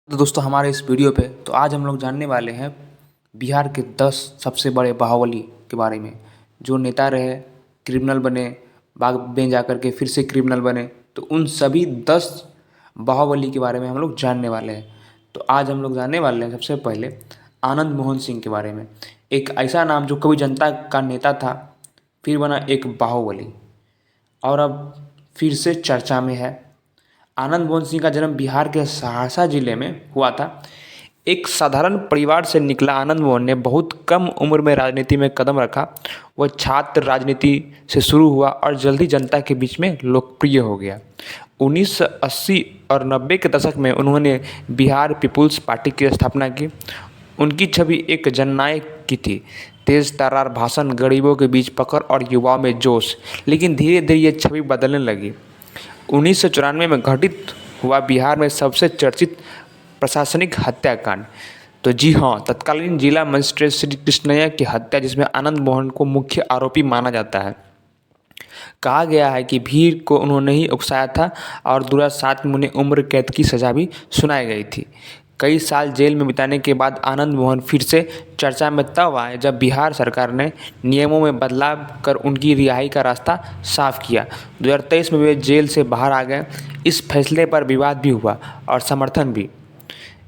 तो दोस्तों हमारे इस वीडियो पे तो आज हम लोग जानने वाले हैं बिहार के 10 सबसे बड़े बाहुबली के बारे में। जो नेता रहे, क्रिमिनल बने, बाद में जा कर के फिर से क्रिमिनल बने, तो उन सभी 10 बाहुबली के बारे में हम लोग जानने वाले हैं। तो आज हम लोग जानने वाले हैं सबसे पहले आनंद मोहन सिंह के बारे में। एक ऐसा नाम जो कभी जनता का नेता था, फिर बना एक बाहुबली और अब फिर से चर्चा में है। आनंद मोहन सिंह का जन्म बिहार के सहरसा जिले में हुआ था। एक साधारण परिवार से निकला आनंद मोहन ने बहुत कम उम्र में राजनीति में कदम रखा। वह छात्र राजनीति से शुरू हुआ और जल्दी जनता के बीच में लोकप्रिय हो गया। 1980 और 90 के दशक में उन्होंने बिहार पीपुल्स पार्टी की स्थापना की। उनकी छवि एक जननायक की थी, तेज तर्रार भाषण, गरीबों के बीच पकड़ और युवाओं में जोश। लेकिन धीरे धीरे ये छवि बदलने लगी। 1994 में घटित हुआ बिहार में सबसे चर्चित प्रशासनिक हत्याकांड। तो जी हाँ, तत्कालीन जिला मजिस्ट्रेट श्री कृष्णैया की हत्या, जिसमें आनंद मोहन को मुख्य आरोपी माना जाता है। कहा गया है कि भीड़ को उन्होंने ही उकसाया था और दूसरा साथ में उन्हें उम्र कैद की सज़ा भी सुनाई गई थी। कई साल जेल में बिताने के बाद आनंद मोहन फिर से चर्चा में तब आए जब बिहार सरकार ने नियमों में बदलाव कर उनकी रिहाई का रास्ता साफ किया। 2023 में वे जेल से बाहर आ गए। इस फैसले पर विवाद भी हुआ और समर्थन भी।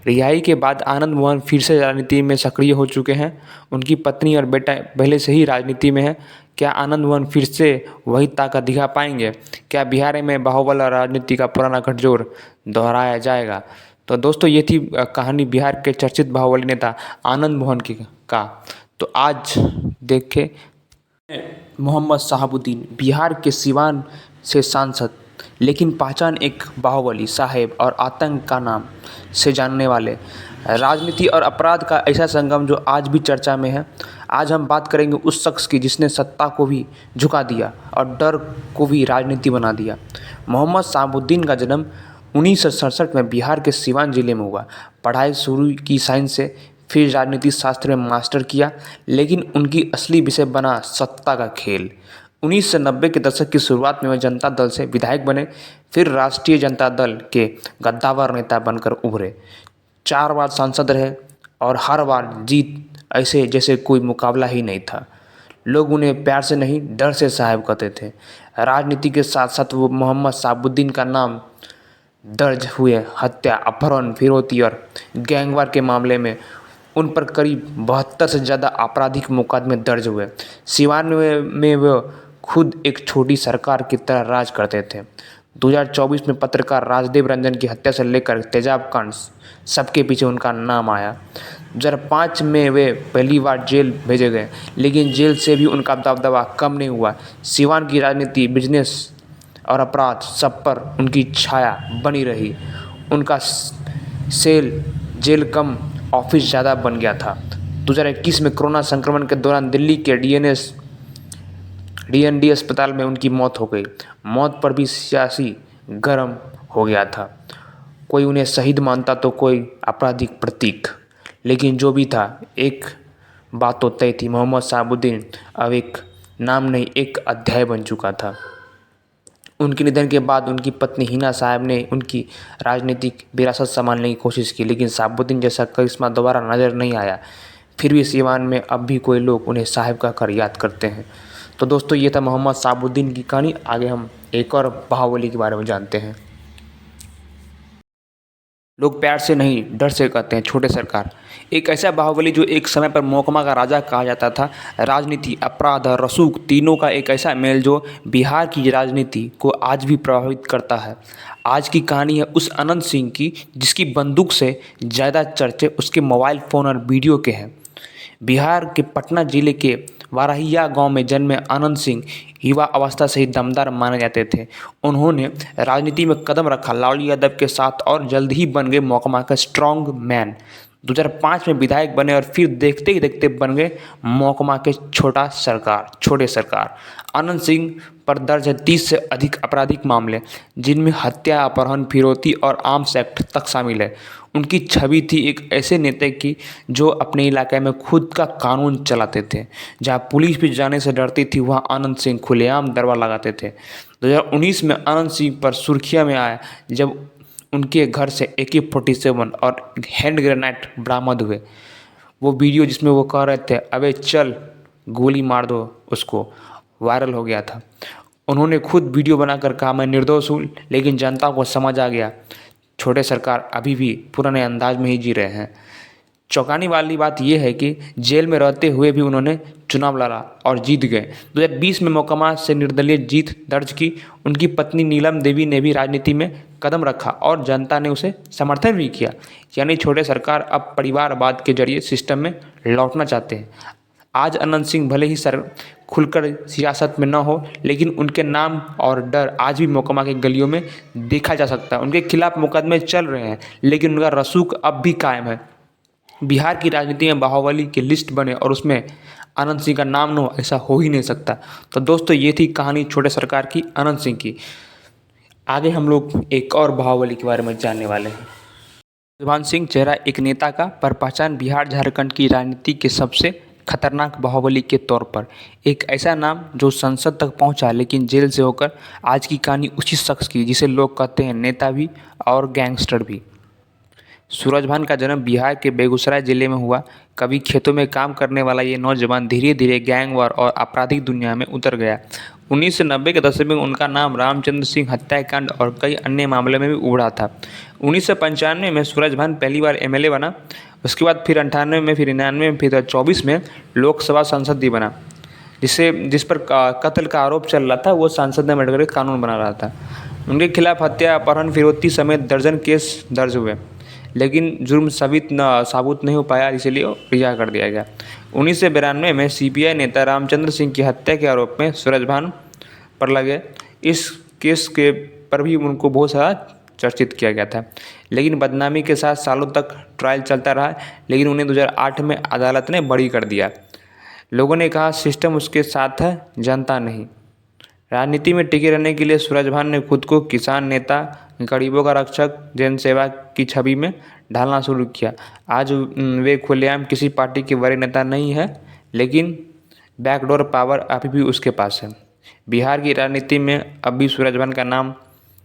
रिहाई के बाद आनंद मोहन फिर से राजनीति में सक्रिय हो चुके हैं। उनकी पत्नी और बेटा पहले से ही राजनीति में है। क्या आनंद मोहन फिर से वही ताकत दिखा पाएंगे? क्या बिहार में बाहुबल और राजनीति का पुराना गठजोड़ दोहराया जाएगा? तो दोस्तों, ये थी कहानी बिहार के चर्चित बाहुबली नेता आनंद मोहन की का। तो आज देखें मोहम्मद शहाबुद्दीन, बिहार के सिवान से सांसद, लेकिन पहचान एक बाहुबली साहेब और आतंक का नाम से जानने वाले। राजनीति और अपराध का ऐसा संगम जो आज भी चर्चा में है। आज हम बात करेंगे उस शख्स की जिसने सत्ता को भी झुका दिया और डर को भी राजनीति बना दिया। मोहम्मद शहाबुद्दीन का जन्म 1967 में बिहार के सिवान जिले में हुआ। पढ़ाई शुरू की साइंस से, फिर राजनीति शास्त्र में मास्टर किया, लेकिन उनकी असली विषय बना सत्ता का खेल। 1990 के दशक की शुरुआत में वे जनता दल से विधायक बने, फिर राष्ट्रीय जनता दल के गद्दावर नेता बनकर उभरे। 4 बार सांसद रहे और हर बार जीत ऐसे जैसे कोई मुकाबला ही नहीं था। लोग उन्हें प्यार से नहीं, डर से साहब कहते थे। राजनीति के साथ साथ वो मोहम्मद शहाबुद्दीन का नाम दर्ज हुए हत्या, अपहरण, फिरौती और गैंगवार के मामले में उन पर करीब 72 से ज़्यादा आपराधिक मुकदमे दर्ज हुए। सिवान में वे खुद एक छोटी सरकार की तरह राज करते थे। 2024 में पत्रकार राजदेव रंजन की हत्या से लेकर तेजाब कांड, सबके पीछे उनका नाम आया। 2005 में वे पहली बार जेल भेजे गए, लेकिन जेल से भी उनका दबदबा कम नहीं हुआ। सिवान की राजनीति, बिजनेस और अपराध, सब पर उनकी छाया बनी रही। उनका सेल जेल कम, ऑफिस ज़्यादा बन गया था। 2021 में कोरोना संक्रमण के दौरान दिल्ली के डीएनडी अस्पताल में उनकी मौत हो गई। मौत पर भी सियासी गर्म हो गया था। कोई उन्हें शहीद मानता तो कोई आपराधिक प्रतीक। लेकिन जो भी था, एक बात तो तय थी, मोहम्मद शहाबुद्दीन अब एक नाम नहीं, एक अध्याय बन चुका था। उनके निधन के बाद उनकी पत्नी हिना साहब ने उनकी राजनीतिक विरासत संभालने की कोशिश की, लेकिन शहाबुद्दीन जैसा करिश्मा दोबारा नज़र नहीं आया। फिर भी सिवान में अब भी कोई लोग उन्हें साहब कहकर याद करते हैं। तो दोस्तों, ये था मोहम्मद शहाबुद्दीन की कहानी। आगे हम एक और बाहुबली के बारे में जानते हैं। लोग प्यार से नहीं, डर से कहते हैं छोटे सरकार। एक ऐसा बाहुबली जो एक समय पर महकमा का राजा कहा जाता था। राजनीति, अपराध और रसूख तीनों का एक ऐसा मेल जो बिहार की राजनीति को आज भी प्रभावित करता है। आज की कहानी है उस अनंत सिंह की जिसकी बंदूक से ज़्यादा चर्चे उसके मोबाइल फ़ोन और वीडियो के हैं। बिहार के पटना जिले के वारहिया गांव में जन्मे आनंद सिंह युवा अवस्था से ही दमदार माने जाते थे। उन्होंने राजनीति में कदम रखा लालू यादव के साथ और जल्द ही बन गए महकमा का स्ट्रॉन्ग मैन। 2005 में विधायक बने और फिर देखते ही देखते बन गए महकमा के छोटे सरकार। आनंद सिंह पर दर्ज है 30 से अधिक आपराधिक मामले, जिनमें हत्या, अपहरण, फिरौती और आर्म्स एक्ट तक शामिल है। उनकी छवि थी एक ऐसे नेता की जो अपने इलाके में खुद का कानून चलाते थे। जहां पुलिस भी जाने से डरती थी, वहां आनंद सिंह खुलेआम दरबार लगाते थे। 2019 में आनंद सिंह पर सुर्खियों में आया जब उनके घर से AK-47 और हैंड ग्रेनेड बरामद हुए। वो वीडियो जिसमें वो कह रहे थे अबे चल गोली मार दो उसको, वायरल हो गया था। उन्होंने खुद वीडियो बनाकर कहा मैं निर्दोष हूँ, लेकिन जनता को समझ आ गया छोटे सरकार अभी भी पुराने अंदाज में ही जी रहे हैं। चौंकाने वाली बात यह है कि जेल में रहते हुए भी उन्होंने चुनाव लड़ा और जीत गए। 2020 में मोकामा से निर्दलीय जीत दर्ज की। उनकी पत्नी नीलम देवी ने भी राजनीति में कदम रखा और जनता ने उसे समर्थन भी किया। यानी छोटे सरकार अब परिवारवाद के जरिए सिस्टम में लौटना चाहते हैं। आज अनंत सिंह भले ही खुलकर सियासत में न हो, लेकिन उनके नाम और डर आज भी मोकामा के गलियों में देखा जा सकता है। उनके खिलाफ मुकदमे चल रहे हैं, लेकिन उनका रसूख अब भी कायम है। बिहार की राजनीति में बाहुबली की लिस्ट बने और उसमें अनंत सिंह का नाम न हो, ऐसा हो ही नहीं सकता। तो दोस्तों ये थी कहानी छोटे सरकार की, अनंत सिंह की। आगे हम लोग एक और बाहुबली के बारे में जानने वाले हैं। सूरजभान सिंह चेहरा एक नेता का, पर पहचान बिहार झारखंड की राजनीति के सबसे खतरनाक बाहुबली के तौर पर। एक ऐसा नाम जो संसद तक पहुंचा, लेकिन जेल से होकर। आज की कहानी उसी शख्स की जिसे लोग कहते हैं नेता भी और गैंगस्टर भी। सूरजभान का जन्म बिहार के बेगूसराय जिले में हुआ। कभी खेतों में काम करने वाला ये नौजवान धीरे धीरे गैंगवार और आपराधिक दुनिया में उतर गया। 1990 के दशक में उनका नाम रामचंद्र सिंह हत्याकांड और कई अन्य मामलों में भी उभरा था। 1995 में सूरजभान पहली बार MLA बना। उसके बाद फिर 98 में, फिर 99 में, फिर 24 में लोकसभा सांसद भी बना। जिस पर कत्ल का आरोप चल रहा था, वो संसद में बैठकर कानून बना रहा था। उनके खिलाफ हत्या, अपहरण, फिरौती समेत दर्जन केस दर्ज हुए, लेकिन जुर्म साबुत नहीं हो पाया, इसलिए रिहा कर दिया गया। 1992 में CPI नेता रामचंद्र सिंह की हत्या के आरोप में सूरजभान पर लगे इस केस के पर भी उनको बहुत सारा चर्चित किया गया था, लेकिन बदनामी के साथ सालों तक ट्रायल चलता रहा। लेकिन उन्हें 2008 में अदालत ने बरी कर दिया। लोगों ने कहा सिस्टम उसके साथ है, जनता नहीं। राजनीति में टिके रहने के लिए सूरजभान ने खुद को किसान नेता, गरीबों का रक्षक, जन सेवा की छवि में ढालना शुरू किया। आज वे खुलेआम किसी पार्टी के बड़े नेता नहीं है, लेकिन बैकडोर पावर अभी भी उसके पास है। बिहार की राजनीति में अब भी सूरजभान का नाम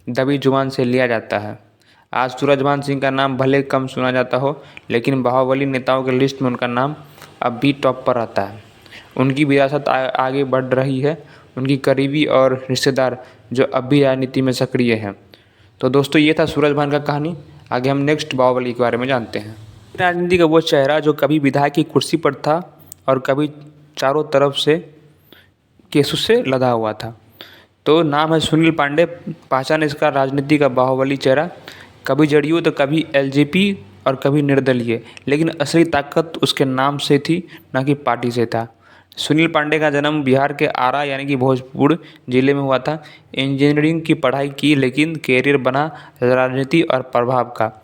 दबी जुबान से लिया जाता है। आज सूरजभान सिंह का नाम भले कम सुना जाता हो, लेकिन बाहुबली नेताओं के लिस्ट में उनका नाम अब भी टॉप पर रहता है। उनकी विरासत आगे बढ़ रही है, उनकी करीबी और रिश्तेदार जो अब भी राजनीति में सक्रिय हैं। तो दोस्तों ये था सूरजभान का कहानी। आगे हम नेक्स्ट बाहुबली के बारे में जानते हैं। राजनीति का वो चेहरा जो कभी विधायक की कुर्सी पर था और कभी चारों तरफ से केसों से लदा हुआ था। तो नाम है सुनील पांडे। पहचान इसका राजनीति का बाहुबली चेहरा, कभी जदयू तो कभी LJP और कभी निर्दलीय, लेकिन असली ताकत उसके नाम से थी, न कि पार्टी से था। सुनील पांडे का जन्म बिहार के आरा यानी कि भोजपुर जिले में हुआ था। इंजीनियरिंग की पढ़ाई की, लेकिन कैरियर बना राजनीति और प्रभाव का।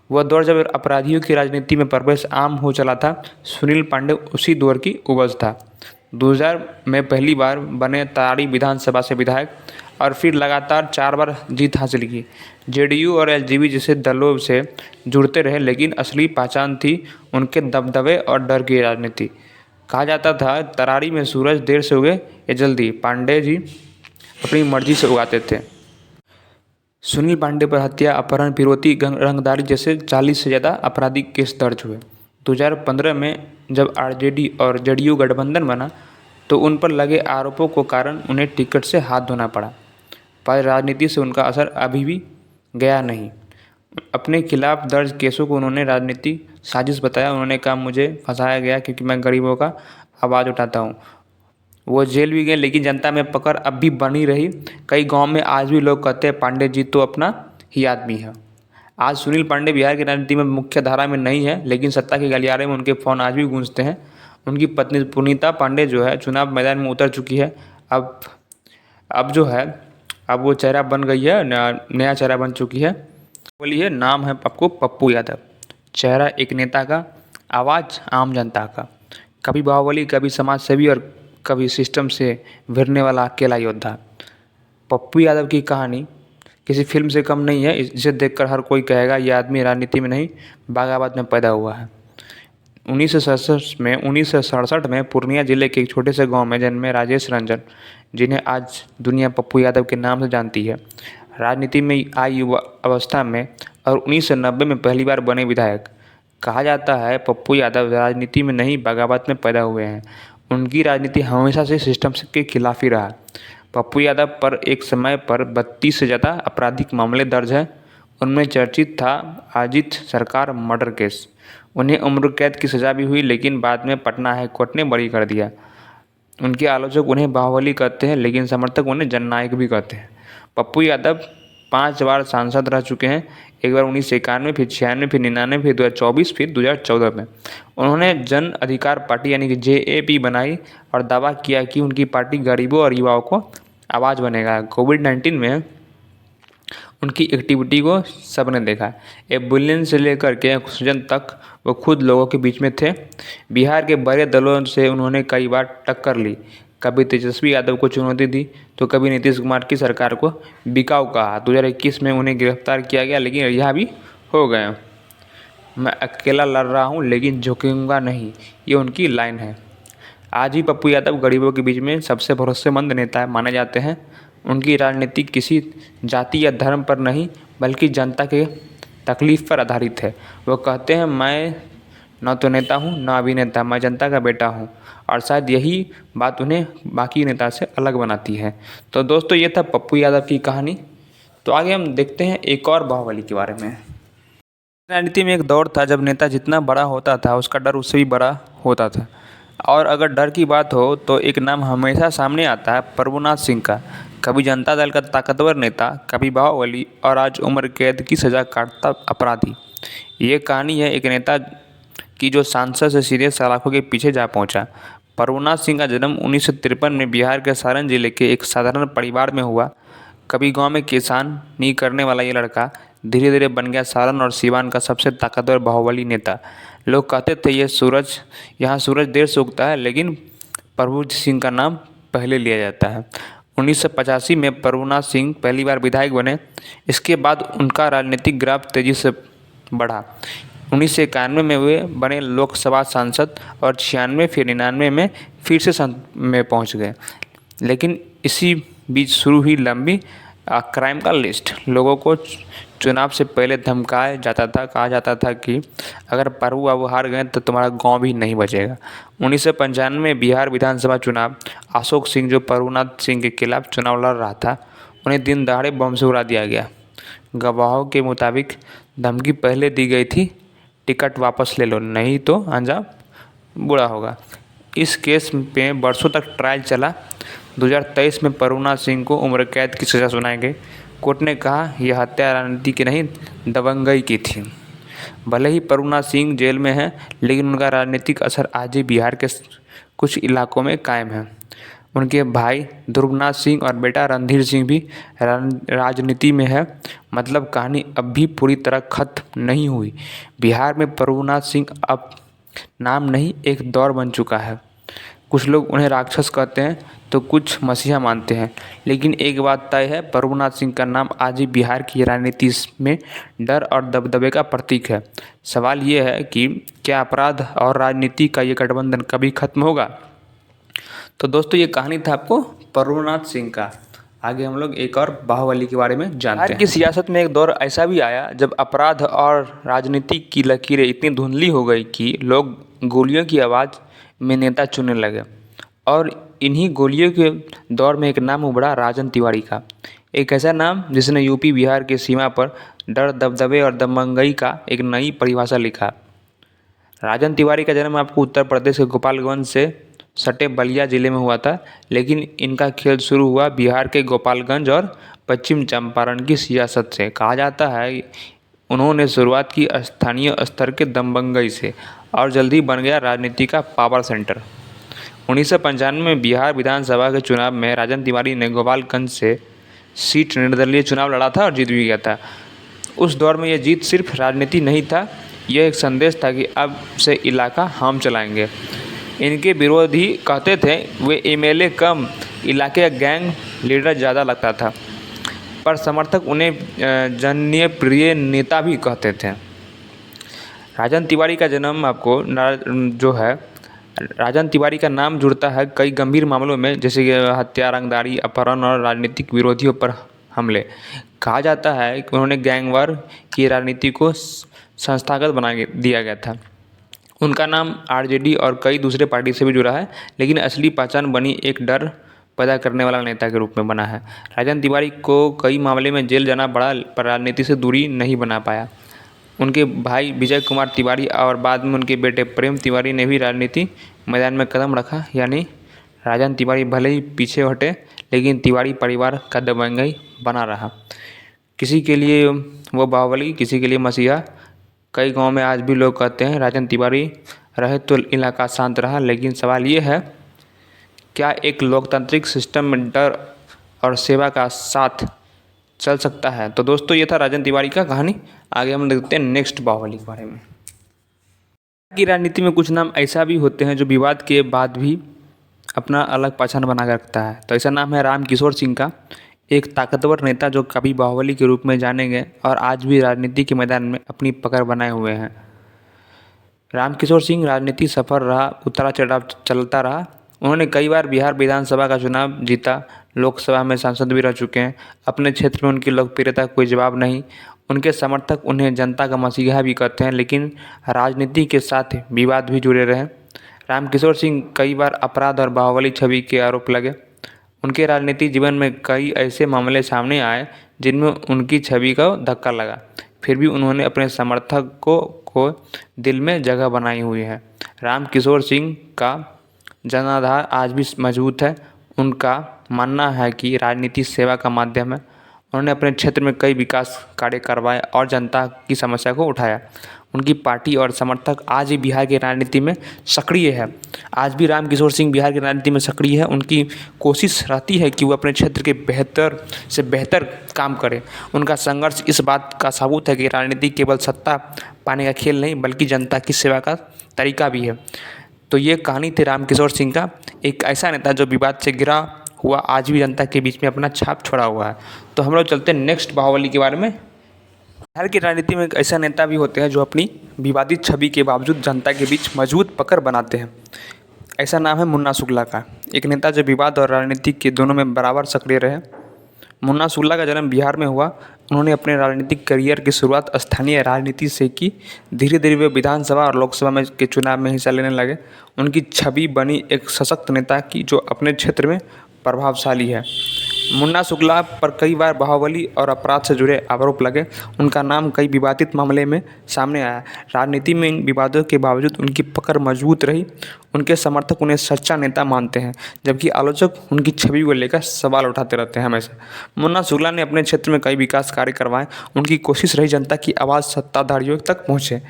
वह दौर जब अपराधियों की राजनीति में प्रवेश आम हो चला था। सुनील पांडे उसी दौर की उपज था। 2000 में पहली बार बने तरारी विधानसभा से विधायक और फिर लगातार 4 बार जीत हासिल की। JDU और LJP जैसे दलों से जुड़ते रहे, लेकिन असली पहचान थी उनके दबदबे और डर की राजनीति। कहा जाता था तरारी में सूरज देर से उगे या जल्दी, पांडे जी अपनी मर्जी से उगाते थे। सुनील पांडे पर हत्या, अपहरण, फिरौती, रंगदारी जैसे 40 से ज़्यादा आपराधिक केस दर्ज हुए। 2015 में जब RJD और JDU गठबंधन बना, तो उन पर लगे आरोपों के कारण उन्हें टिकट से हाथ धोना पड़ा। पर राजनीति से उनका असर अभी भी गया नहीं। अपने खिलाफ दर्ज केसों को उन्होंने राजनीति साजिश बताया। उन्होंने कहा मुझे फंसाया गया क्योंकि मैं गरीबों का आवाज़ उठाता हूँ। वो जेल भी गए, लेकिन जनता में पकड़ अब भी बनी रही। कई गांव में आज भी लोग कहते हैं पांडे जी तो अपना ही आदमी है। आज सुनील पांडे बिहार की राजनीति में मुख्य धारा में नहीं है, लेकिन सत्ता के गलियारे में उनके फ़ोन आज भी गूंजते हैं। उनकी पत्नी पुनीता पांडे जो है चुनाव मैदान में उतर चुकी है। अब जो है अब वो चेहरा बन गई है, नया चेहरा बन चुकी है। बोलिए नाम है आपको पप्पू यादव। चेहरा एक नेता का, आवाज़ आम जनता का। कभी बाहुबली, कभी समाज सेवी और कभी सिस्टम से भिड़ने वाला अकेला योद्धा। पप्पू यादव की कहानी किसी फिल्म से कम नहीं है। जिसे देखकर हर कोई कहेगा ये आदमी राजनीति में नहीं, बागाबाद में पैदा हुआ है। 1967 में पूर्णिया जिले के एक छोटे से गांव में जन्मे राजेश रंजन, जिन्हें आज दुनिया पप्पू यादव के नाम से जानती है। राजनीति में आई युवा अवस्था में और 1990 में पहली बार बने विधायक। कहा जाता है पप्पू यादव राजनीति में नहीं बगावत में पैदा हुए हैं। उनकी राजनीति हमेशा से सिस्टम के खिलाफ ही रहा। पप्पू यादव पर एक समय पर 32 से ज़्यादा आपराधिक मामले दर्ज हैं। उनमें चर्चित था अजीत सरकार मर्डर केस। उन्हें उम्र कैद की सज़ा भी हुई, लेकिन बाद में पटना हाई कोर्ट ने बरी कर दिया। उनके आलोचक उन्हें बाहुबली कहते हैं, लेकिन समर्थक उन्हें जननायक भी कहते हैं। पप्पू यादव 5 बार सांसद रह चुके हैं। एक बार 1991, फिर 96, फिर 99, फिर 2024, फिर 2014 में। उन्होंने जन अधिकार पार्टी यानी कि JAP बनाई और दावा किया कि उनकी पार्टी गरीबों और युवाओं को आवाज़ बनेगा। कोविड-19 में उनकी एक्टिविटी को सबने देखा। एम्बुलेंस से लेकर के ऑक्सीजन तक वो खुद लोगों के बीच में थे। बिहार के बड़े दलों से उन्होंने कई बार टक्कर ली। कभी तेजस्वी यादव को चुनौती दी तो कभी नीतीश कुमार की सरकार को बिकाऊ कहा। 2021 में उन्हें गिरफ्तार किया गया, लेकिन रिहा भी हो गए। मैं अकेला लड़ रहा हूँ लेकिन झुकूंगा नहीं, ये उनकी लाइन है। आज भी पप्पू यादव गरीबों के बीच में सबसे भरोसेमंद नेता माने जाते हैं। उनकी राजनीति किसी जाति या धर्म पर नहीं बल्कि जनता के तकलीफ़ पर आधारित है। वो कहते हैं मैं न तो नेता हूँ न अभिनेता, मैं जनता का बेटा हूँ, और शायद यही बात उन्हें बाकी नेता से अलग बनाती है। तो दोस्तों, ये था पप्पू यादव की कहानी। तो आगे हम देखते हैं एक और बाहुबली के बारे में। राजनीति में एक दौर था जब नेता जितना बड़ा होता था उसका डर उससे भी बड़ा होता था। और अगर डर की बात हो तो एक नाम हमेशा सामने आता है, प्रभुनाथ सिंह का। कभी जनता दल का ताकतवर नेता, कभी बाहुबली, और आज उम्र कैद की सज़ा काटता अपराधी। ये कहानी है एक नेता की जो सांसद से सीधे सलाखों के पीछे जा पहुंचा। प्रभुनाथ सिंह का जन्म 1953 में बिहार के सारण जिले के एक साधारण परिवार में हुआ। कभी गांव में किसानी करने वाला ये लड़का धीरे धीरे बन गया सारण और सीवान का सबसे ताकतवर बाहुबली नेता। लोग कहते थे यहाँ सूरज देर से उगता है, लेकिन प्रभु सिंह का नाम पहले लिया जाता है। 1985 में प्रभुनाथ सिंह पहली बार विधायक बने। इसके बाद उनका राजनीतिक ग्राफ तेज़ी से बढ़ा। 1991 में वे बने लोकसभा सांसद और 96 फिर 99 में फिर से संसद में पहुंच गए। लेकिन इसी बीच शुरू हुई लंबी क्राइम का लिस्ट। लोगों को चुनाव से पहले धमकाया जाता था, कहा जाता था कि अगर प्रभु बाबू हार गए तो तुम्हारा गांव भी नहीं बचेगा। 1995 में बिहार विधानसभा चुनाव, अशोक सिंह जो प्रभुनाथ सिंह के खिलाफ चुनाव लड़ रहा था, उन्हें दिन दहाड़े बम से उड़ा दिया गया। गवाहों के मुताबिक धमकी पहले दी गई थी, टिकट वापस ले लो नहीं तो अंजाम बुरा होगा। इस केस में बरसों तक ट्रायल चला। 2023 में प्रभुनाथ सिंह को उम्र कैद की सज़ा सुनाई गई। कोर्ट ने कहा यह हत्या राजनीति की नहीं, दबंगई की थी। भले ही प्रभुनाथ सिंह जेल में हैं, लेकिन उनका राजनीतिक असर आज भी बिहार के कुछ इलाकों में कायम है। उनके भाई ध्रुवनाथ सिंह और बेटा रणधीर सिंह भी राजनीति में है। मतलब कहानी अब भी पूरी तरह खत्म नहीं हुई। बिहार में प्रभुनाथ सिंह अब नाम नहीं, एक दौर बन चुका है। कुछ लोग उन्हें राक्षस कहते हैं तो कुछ मसीहा मानते हैं, लेकिन एक बात तय है, प्रभुनाथ सिंह का नाम आज भी बिहार की राजनीति में डर और दबदबे का प्रतीक है। सवाल ये है कि क्या अपराध और राजनीति का ये गठबंधन कभी खत्म होगा? तो दोस्तों, ये कहानी था आपको प्रभुनाथ सिंह का। आगे हम लोग एक और बाहुबली के बारे में जानते हैं। बिहार की सियासत में एक दौर ऐसा भी आया जब अपराध और राजनीति की लकीरें इतनी धुंधली हो गई कि लोग गोलियों की आवाज़ में नेता चुनने लगे। और इन्हीं गोलियों के दौर में एक नाम उभरा, राजन तिवारी का। एक ऐसा नाम जिसने यूपी बिहार की सीमा पर डर, दबदबे और दबंगई का एक नई परिभाषा लिखा। राजन तिवारी का जन्म आपको उत्तर प्रदेश के गोपालगंज से सटे बलिया जिले में हुआ था, लेकिन इनका खेल शुरू हुआ बिहार के गोपालगंज और पश्चिम चंपारण की सियासत से। कहा जाता है उन्होंने शुरुआत की स्थानीय स्तर के दबंगई से और जल्दी बन गया राजनीति का पावर सेंटर। 1995 में बिहार विधानसभा के चुनाव में राजन तिवारी ने गोपालगंज से सीट निर्दलीय चुनाव लड़ा था और जीत भी गया था। उस दौर में यह जीत सिर्फ राजनीति नहीं था, यह एक संदेश था कि अब से इलाका हम चलाएंगे। इनके विरोधी कहते थे वे MLA कम, इलाके का गैंग लीडर ज़्यादा लगता था, पर समर्थक उन्हें जननीय प्रिय नेता भी कहते थे। राजन तिवारी का जन्म आपको जो है, राजन तिवारी का नाम जुड़ता है कई गंभीर मामलों में, जैसे कि हत्या, रंगदारी, अपहरण और राजनीतिक विरोधियों पर हमले। कहा जाता है कि उन्होंने गैंगवार की राजनीति को संस्थागत बना दिया गया था। उनका नाम आरजेडी और कई दूसरे पार्टी से भी जुड़ा है, लेकिन असली पहचान बनी एक डर पैदा करने वाला नेता के रूप में बना है। राजन तिवारी को कई मामले में जेल जाना पड़ा, पर राजनीति से दूरी नहीं बना पाया। उनके भाई विजय कुमार तिवारी और बाद में उनके बेटे प्रेम तिवारी ने भी राजनीति मैदान में कदम रखा। यानी राजन तिवारी भले ही पीछे हटे, लेकिन तिवारी परिवार का दबंगई बना रहा। किसी के लिए वो बाहुबली, किसी के लिए मसीहा। कई गांव में आज भी लोग कहते हैं राजन तिवारी रहे तो इलाका शांत रहा। लेकिन सवाल ये है, क्या एक लोकतांत्रिक सिस्टम में डर और सेवा का साथ चल सकता है? तो दोस्तों, ये था राजन तिवारी का कहानी। आगे हम देखते हैं नेक्स्ट बाहुबली के बारे में। की राजनीति में कुछ नाम ऐसा भी होते हैं जो विवाद के बाद भी अपना अलग पहचान बना कर रखता है। तो ऐसा नाम है रामकिशोर सिंह का, एक ताकतवर नेता जो कभी बाहुबली के रूप में जाने गए और आज भी राजनीति के मैदान में अपनी पकड़ बनाए हुए हैं। रामकिशोर सिंह राजनीति सफर रहा, उतार चढ़ाव चलता रहा। उन्होंने कई बार बिहार विधानसभा का चुनाव जीता, लोकसभा में सांसद भी रह चुके हैं। अपने क्षेत्र में उनकी लोकप्रियता कोई जवाब नहीं। उनके समर्थक उन्हें जनता का मसीहा भी कहते हैं, लेकिन राजनीति के साथ विवाद भी जुड़े रहे। रामकिशोर सिंह कई बार अपराध और बाहुबली छवि के आरोप लगे। उनके राजनीतिक जीवन में कई ऐसे मामले सामने आए जिनमें उनकी छवि को धक्का लगा। फिर भी उन्होंने अपने समर्थकों को दिल में जगह बनाई हुई है। रामकिशोर सिंह का जनाधार आज भी मजबूत है। उनका मानना है कि राजनीति सेवा का माध्यम है। उन्होंने अपने क्षेत्र में कई विकास कार्य करवाए और जनता की समस्या को उठाया। उनकी पार्टी और समर्थक आज भी बिहार की राजनीति में सक्रिय है। आज भी रामकिशोर सिंह बिहार की राजनीति में सक्रिय है। उनकी कोशिश रहती है कि वो अपने क्षेत्र के बेहतर से बेहतर काम करें। उनका संघर्ष इस बात का सबूत है कि राजनीति केवल सत्ता पाने का खेल नहीं, बल्कि जनता की सेवा का तरीका भी है। तो ये कहानी थी रामकिशोर सिंह का, एक ऐसा नेता जो विवाद से घिरा हुआ आज भी जनता के बीच में अपना छाप छोड़ा हुआ है। तो हम लोग चलते हैं नेक्स्ट बाहुबली के बारे में। बिहार की राजनीति में एक ऐसा नेता भी होते हैं जो अपनी विवादित छवि के बावजूद जनता के बीच मजबूत पकड़ बनाते हैं। ऐसा नाम है मुन्ना शुक्ला का, एक नेता जो विवाद और राजनीति के दोनों में बराबर सक्रिय रहे। मुन्ना शुक्ला का जन्म बिहार में हुआ। उन्होंने अपने राजनीतिक करियर की शुरुआत स्थानीय राजनीति से की। धीरे धीरे वे विधानसभा और लोकसभा में के चुनाव में हिस्सा लेने लगे। उनकी छवि बनी एक सशक्त नेता की जो अपने क्षेत्र में प्रभावशाली है। मुन्ना शुक्ला पर कई बार बाहुबली और अपराध से जुड़े आरोप लगे। उनका नाम कई विवादित मामले में सामने आया। राजनीति में इन विवादों के बावजूद उनकी पकड़ मजबूत रही। उनके समर्थक उन्हें सच्चा नेता मानते हैं, जबकि आलोचक उनकी छवि को लेकर सवाल उठाते रहते हैं हमेशा। मुन्ना शुक्ला ने अपने क्षेत्र में कई विकास कार्य करवाए। उनकी कोशिश रही जनता की आवाज़ सत्ताधारियों तक पहुँचे।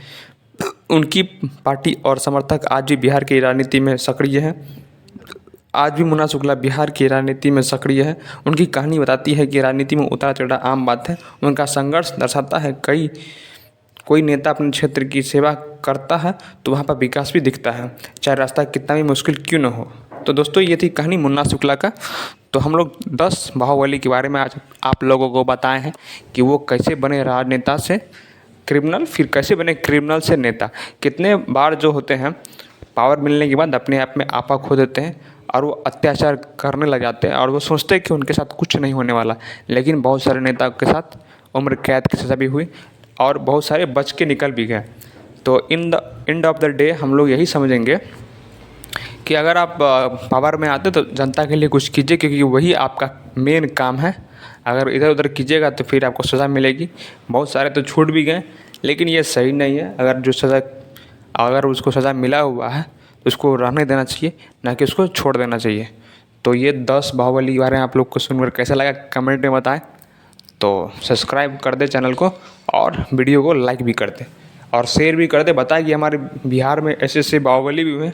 उनकी पार्टी और समर्थक आज भी बिहार की राजनीति में सक्रिय हैं। आज भी मुन्ना शुक्ला बिहार की राजनीति में सक्रिय है। उनकी कहानी बताती है कि राजनीति में उतार चढ़ाव आम बात है। उनका संघर्ष दर्शाता है कोई नेता अपने क्षेत्र की सेवा करता है तो वहाँ पर विकास भी दिखता है, चाहे रास्ता कितना भी मुश्किल क्यों न हो। तो दोस्तों, ये थी कहानी मुन्ना शुक्ला का। तो हम लोग 10 बाहुबली के बारे में आज आप लोगों को बताए हैं कि वो कैसे बने राजनेता से क्रिमिनल, फिर कैसे बने क्रिमिनल से नेता। कितने बार जो होते हैं पावर मिलने के बाद अपने आप में आपा खो देते हैं और वो अत्याचार करने लग जाते हैं और वो सोचते हैं कि उनके साथ कुछ नहीं होने वाला। लेकिन बहुत सारे नेताओं के साथ उम्र कैद की सज़ा भी हुई और बहुत सारे बच के निकल भी गए। तो in the end of the day हम लोग यही समझेंगे कि अगर आप पावर में आते तो जनता के लिए कुछ कीजिए, क्योंकि वही आपका मेन काम है। अगर इधर उधर कीजिएगा तो फिर आपको सज़ा मिलेगी। बहुत सारे तो छूट भी गए, लेकिन ये सही नहीं है। अगर उसको सज़ा मिला हुआ है तो उसको रहने देना चाहिए, ना कि उसको छोड़ देना चाहिए। तो ये 10 बाहुबली के बारे में आप लोग को सुनकर कैसा लगा कमेंट में बताएं। तो सब्सक्राइब कर दे चैनल को और वीडियो को लाइक भी कर दे और शेयर भी कर दे। बताएं कि हमारे बिहार में ऐसे ऐसे बाहुबली भी हुए